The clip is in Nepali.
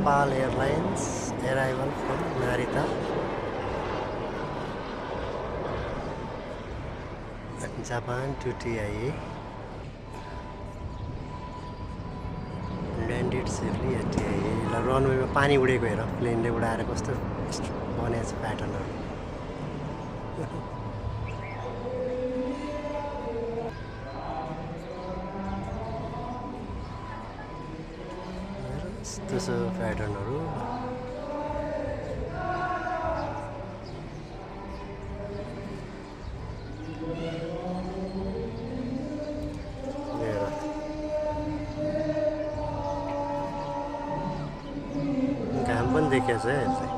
Nepal Airlines arrival from Narita. Japan to TIA. Landed safely at TIA. ल रनवेमा पानी उडेको हेर प्लेनले उडाएर कस्तो बनेको छ प्याटर्नहरु यस्तो छ प्याटर्नहरु घाम पनि देखिएको छ है